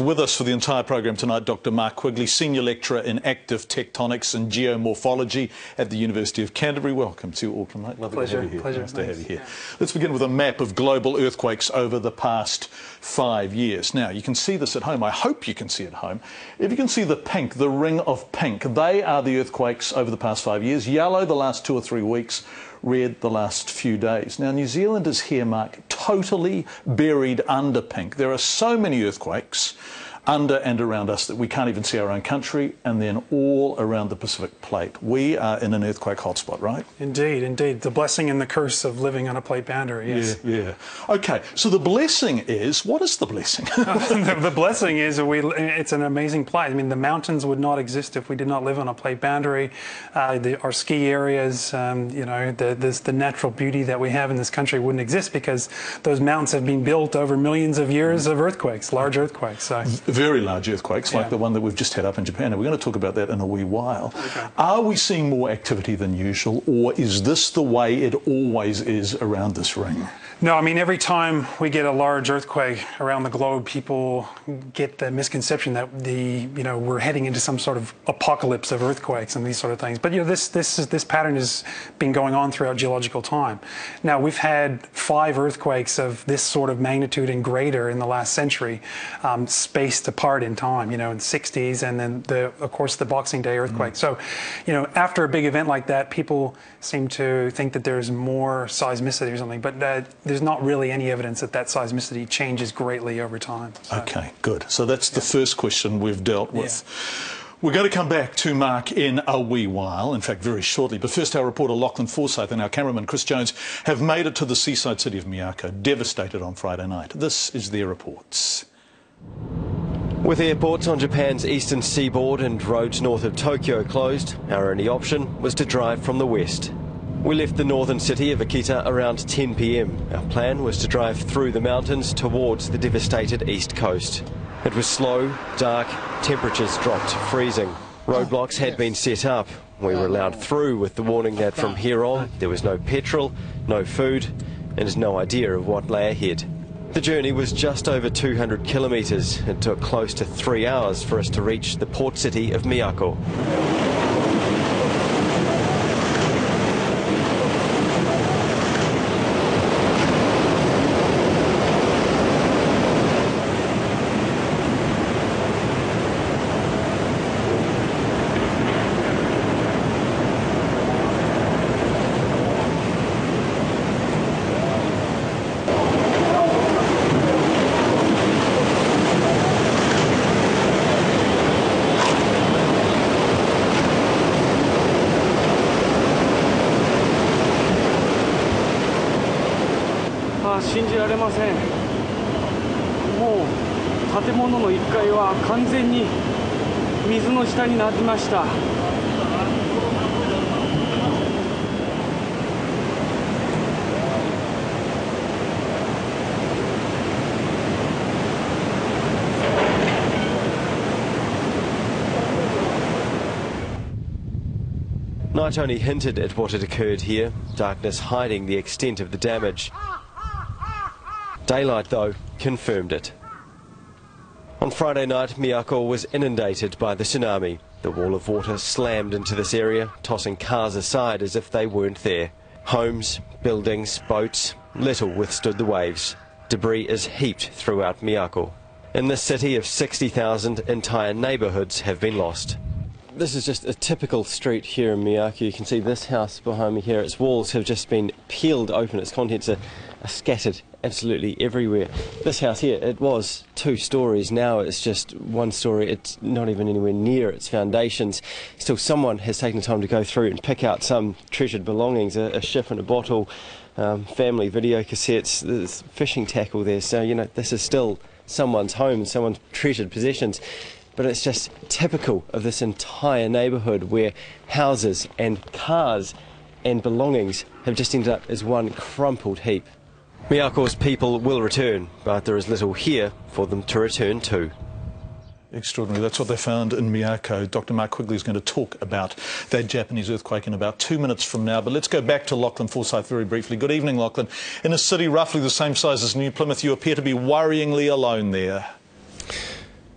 With us for the entire program tonight, Dr. Mark Quigley, Senior Lecturer in Active Tectonics and Geomorphology at the University of Canterbury. Welcome to Auckland, mate. Lovely to have you here. Pleasure. Nice to have you here. Let's begin with a map of global earthquakes over the past 5 years. Now, you can see this at home. I hope you can see it at home. If you can see the pink, the ring of pink, they are the earthquakes over the past 5 years. Yellow, the last 2 or 3 weeks. Red, the last few days. Now, New Zealand is here, Mark, totally buried under pink. There are so many earthquakes under and around us that we can't even see our own country, and then all around the Pacific plate. We are in an earthquake hotspot, right? Indeed, indeed. The blessing and the curse of living on a plate boundary, yes. Yeah. Okay, so the blessing is, what is the blessing? The blessing is it's an amazing place. I mean, the mountains would not exist if we did not live on a plate boundary. Our ski areas, you know, the natural beauty that we have in this country wouldn't exist because those mountains have been built over millions of years of earthquakes, large earthquakes. So. Very large earthquakes, like the one that we've just had up in Japan, and we're going to talk about that in a wee while. Okay. Are we seeing more activity than usual, or is this the way it always is around this ring? No, I mean, every time we get a large earthquake around the globe, people get the misconception that we're heading into some sort of apocalypse of earthquakes and these sort of things. But this pattern has been going on throughout geological time. Now, we've had 5 earthquakes of this sort of magnitude and greater in the last century, spaced apart in time. In the 60s, and then of course the Boxing Day earthquake. So, after a big event like that, people seem to think that there's more seismicity or something, but there's not really any evidence that seismicity changes greatly over time. So. Okay, good. So that's the first question we've dealt with. Yeah. We're going to come back to Mark in a wee while, in fact very shortly, but first our reporter Lachlan Forsyth and our cameraman Chris Jones have made it to the seaside city of Miyako, devastated on Friday night. This is their reports. With airports on Japan's eastern seaboard and roads north of Tokyo closed, our only option was to drive from the west. We left the northern city of Akita around 10 p.m. Our plan was to drive through the mountains towards the devastated east coast. It was slow, dark, temperatures dropped to freezing. Roadblocks had been set up. We were allowed through with the warning that from here on there was no petrol, no food, and no idea of what lay ahead. The journey was just over 200 kilometres. It took close to 3 hours for us to reach the port city of Miyako. Night only hinted at what had occurred here, darkness hiding the extent of the damage. Daylight, though, confirmed it. On Friday night, Miyako was inundated by the tsunami. The wall of water slammed into this area, tossing cars aside as if they weren't there. Homes, buildings, boats, little withstood the waves. Debris is heaped throughout Miyako. In this city of 60,000, entire neighbourhoods have been lost. This is just a typical street here in Miyako. You can see this house behind me here. Its walls have just been peeled open. Its contents are scattered absolutely everywhere. This house here, it was 2 stories. Now it's just 1 story. It's not even anywhere near its foundations. Still, someone has taken the time to go through and pick out some treasured belongings, a shift and a bottle, family video cassettes, there's fishing tackle there. So, this is still someone's home, someone's treasured possessions. But it's just typical of this entire neighbourhood where houses and cars and belongings have just ended up as one crumpled heap. Miyako's people will return, but there is little here for them to return to. Extraordinary. That's what they found in Miyako. Dr. Mark Quigley is going to talk about that Japanese earthquake in about 2 minutes from now. But let's go back to Lachlan Forsyth very briefly. Good evening, Lachlan. In a city roughly the same size as New Plymouth, you appear to be worryingly alone there.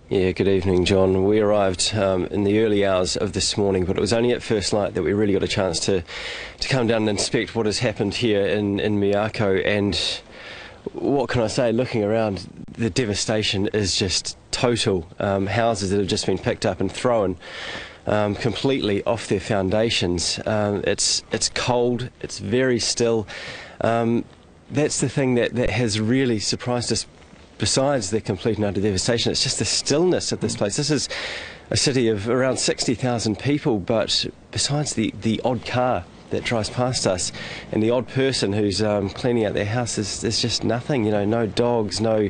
Yeah, good evening, John. We arrived in the early hours of this morning, but it was only at first light that we really got a chance to come down and inspect what has happened here in Miyako. And what can I say, looking around, the devastation is just total. Houses that have just been picked up and thrown completely off their foundations. It's cold, it's very still. That's the thing that has really surprised us. Besides the complete and utter devastation, it's just the stillness of this place. This is a city of around 60,000 people, but besides the odd car that drives past us and the odd person who's cleaning out their house, there's just nothing. You know, no dogs, no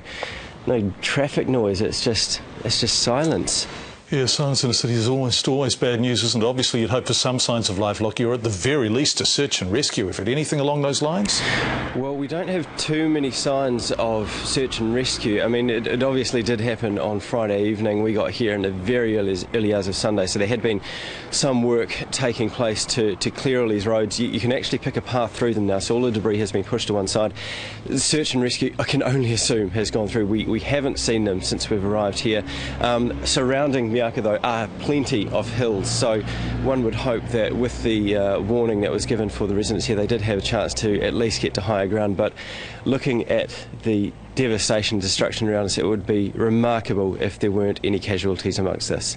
traffic noise. It's just silence. Yeah, silence in a city is always bad news, isn't it? Obviously, you'd hope for some signs of life, Lockie, or at the very least a search and rescue effort. Anything along those lines? Well, we don't have too many signs of search and rescue. I mean, it obviously did happen on Friday evening. We got here in the very early hours of Sunday, so there had been some work taking place to clear all these roads. You can actually pick a path through them now, so all the debris has been pushed to one side. Search and rescue, I can only assume, has gone through. We haven't seen them since we've arrived here. Surrounding Miyako, though, are plenty of hills, so one would hope that with the warning that was given for the residents here, they did have a chance to at least get to higher ground. But looking at the devastation, destruction around us, it would be remarkable if there weren't any casualties amongst this.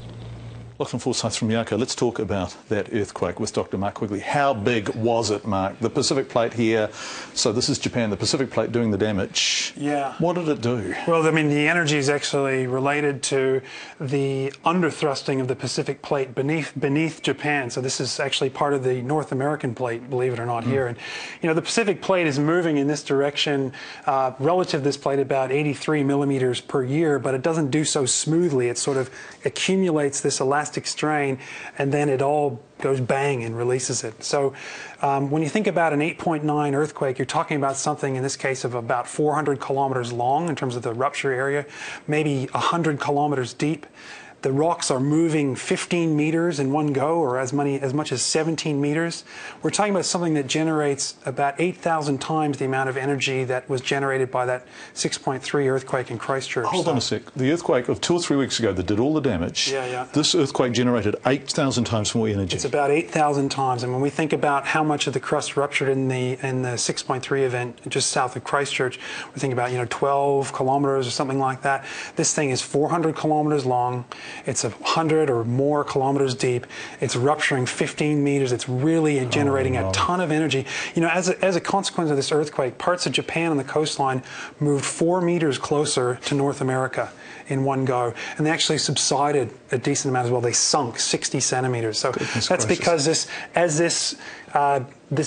Lachlan Forsyth from Miyako. Let's talk about that earthquake with Dr. Mark Quigley. How big was it, Mark? The Pacific Plate here, so this is Japan, the Pacific Plate doing the damage. Yeah. What did it do? Well, I mean, the energy is actually related to the underthrusting of the Pacific Plate beneath Japan. So this is actually part of the North American plate, believe it or not, here. And, you know, the Pacific Plate is moving in this direction relative to this plate about 83 millimeters per year, but it doesn't do so smoothly. It sort of accumulates this elastic strain, and then it all goes bang and releases it. So when you think about an 8.9 earthquake, you're talking about something in this case of about 400 kilometers long in terms of the rupture area, maybe 100 kilometers deep. The rocks are moving 15 meters in one go, or as much as 17 meters. We're talking about something that generates about 8,000 times the amount of energy that was generated by that 6.3 earthquake in Christchurch. Hold on a sec. The earthquake of 2 or 3 weeks ago that did all the damage, this earthquake generated 8,000 times more energy. It's about 8,000 times. And when we think about how much of the crust ruptured in the 6.3 event just south of Christchurch, we think about, 12 kilometers or something like that. This thing is 400 kilometers long. It's 100 or more kilometers deep. It's rupturing 15 meters. It's really generating a ton of energy. You know, as a consequence of this earthquake, parts of Japan on the coastline moved 4 meters closer to North America in one go, and they actually subsided a decent amount as well. They sunk 60 centimeters. So that's because this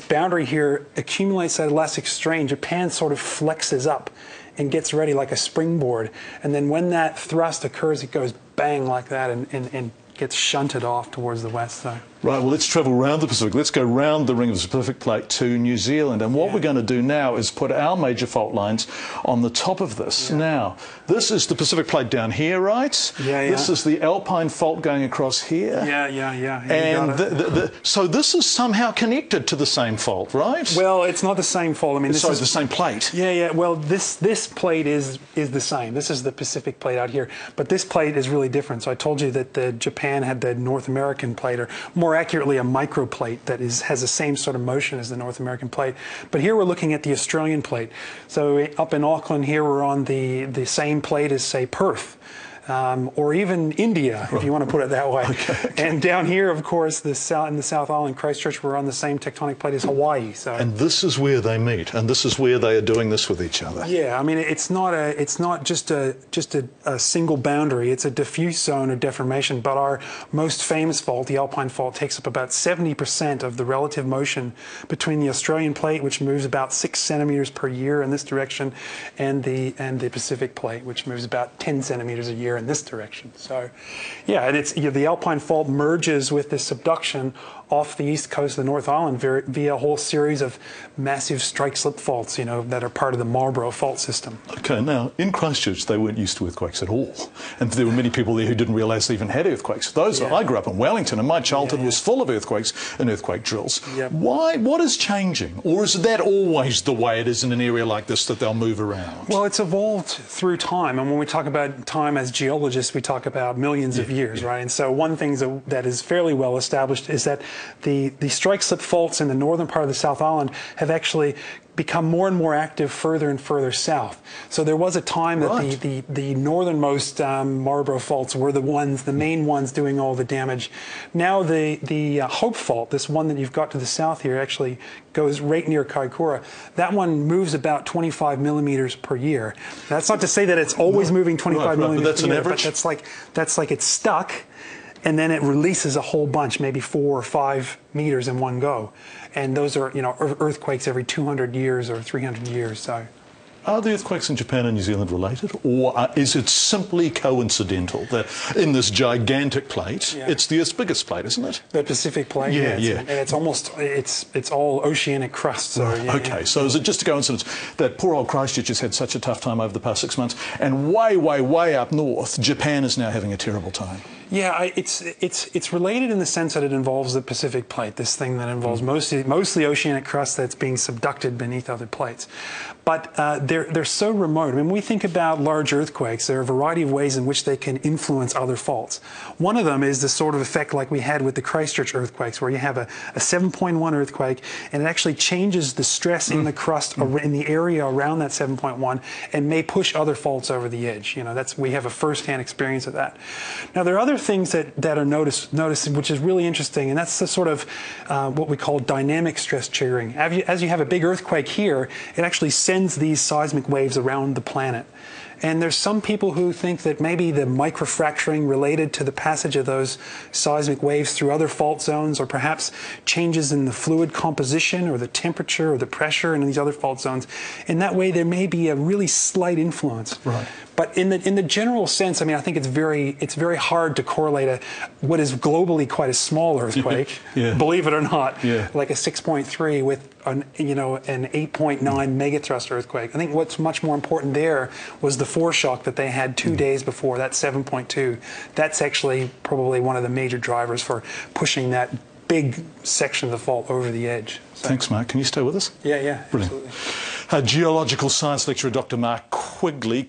boundary here accumulates that elastic strain, Japan sort of flexes up and gets ready like a springboard. And then when that thrust occurs, it goes bang like that and gets shunted off towards the west. So. Right, well, let's travel around the Pacific. Let's go round the ring of the Pacific Plate to New Zealand. And what we're going to do now is put our major fault lines on the top of this. Now, this is the Pacific Plate down here, right? This is the Alpine Fault going across here. And so this is somehow connected to the same fault, right? Well, it's not the same fault. I mean, this is the same plate. Well, this plate is the same. This is the Pacific Plate out here. But this plate is really different. So I told you that Japan had the North American plate, or more accurately a microplate that has the same sort of motion as the North American plate. But here we're looking at the Australian plate. So up in Auckland here we're on the same plate as, say, Perth. Or even India, if you want to put it that way. And down here, of course, in the South Island, Christchurch, we're on the same tectonic plate as Hawaii. So. And this is where they meet, and this is where they are doing this with each other. Yeah, I mean, it's not just a single boundary. It's a diffuse zone of deformation. But our most famous fault, the Alpine Fault, takes up about 70% of the relative motion between the Australian plate, which moves about 6 centimeters per year in this direction, and the Pacific plate, which moves about 10 centimeters a year in this direction. So, yeah, and it's the Alpine Fault merges with this subduction off the east coast of the North Island via a whole series of massive strike-slip faults, that are part of the Marlborough fault system. Okay, now, in Christchurch, they weren't used to earthquakes at all. And there were many people there who didn't realise they even had earthquakes. I grew up in Wellington, and my childhood was full of earthquakes and earthquake drills. Yep. What is changing? Or is that always the way it is in an area like this, that they'll move around? Well, it's evolved through time. And when we talk about time as geologists, we talk about millions of years, right? And so one thing that is fairly well established is that the strike-slip faults in the northern part of the South Island have actually become more and more active further and further south. So there was a time that the northernmost Marlborough faults were the main ones doing all the damage. Now the Hope Fault, this one that you've got to the south here, actually goes right near Kaikoura. That one moves about 25 millimeters per year. That's not to say that it's always moving 25 millimeters but that's per an year, average? but that's like it's stuck, and then it releases a whole bunch, maybe 4 or 5 meters in one go. And those are, earthquakes every 200 years or 300 years. So, are the earthquakes in Japan and New Zealand related, or is it simply coincidental that in this gigantic plate, it's the Earth's biggest plate, isn't it? The Pacific plate, and it's all oceanic crust. So, So is it just a coincidence that poor old Christchurch has had such a tough time over the past 6 months, and way, way, way up north, Japan is now having a terrible time? Yeah, it's related in the sense that it involves the Pacific plate, this thing that involves mostly oceanic crust that's being subducted beneath other plates. But they're so remote. When we think about large earthquakes, there are a variety of ways in which they can influence other faults. One of them is the sort of effect like we had with the Christchurch earthquakes, where you have a 7.1 earthquake, and it actually changes the stress in the crust in the area around that 7.1, and may push other faults over the edge. We have a first-hand experience of that. Now, there are other things that are noticed, which is really interesting, and that's the sort of what we call dynamic stress triggering. As you have a big earthquake here, it actually sends these seismic waves around the planet. And there's some people who think that maybe the microfracturing related to the passage of those seismic waves through other fault zones, or perhaps changes in the fluid composition or the temperature or the pressure in these other fault zones. In that way, there may be a really slight influence. Right. But in the general sense, I think it's very hard to correlate what is globally quite a small earthquake, believe it or not, like a 6.3 with an 8.9 megathrust earthquake. I think what's much more important there was the foreshock that they had 2 days before, that 7.2. That's actually probably one of the major drivers for pushing that big section of the fault over the edge. So. Thanks, Mark. Can you stay with us? Yeah, brilliant. Absolutely. Geological science lecturer Dr. Mark Quigley.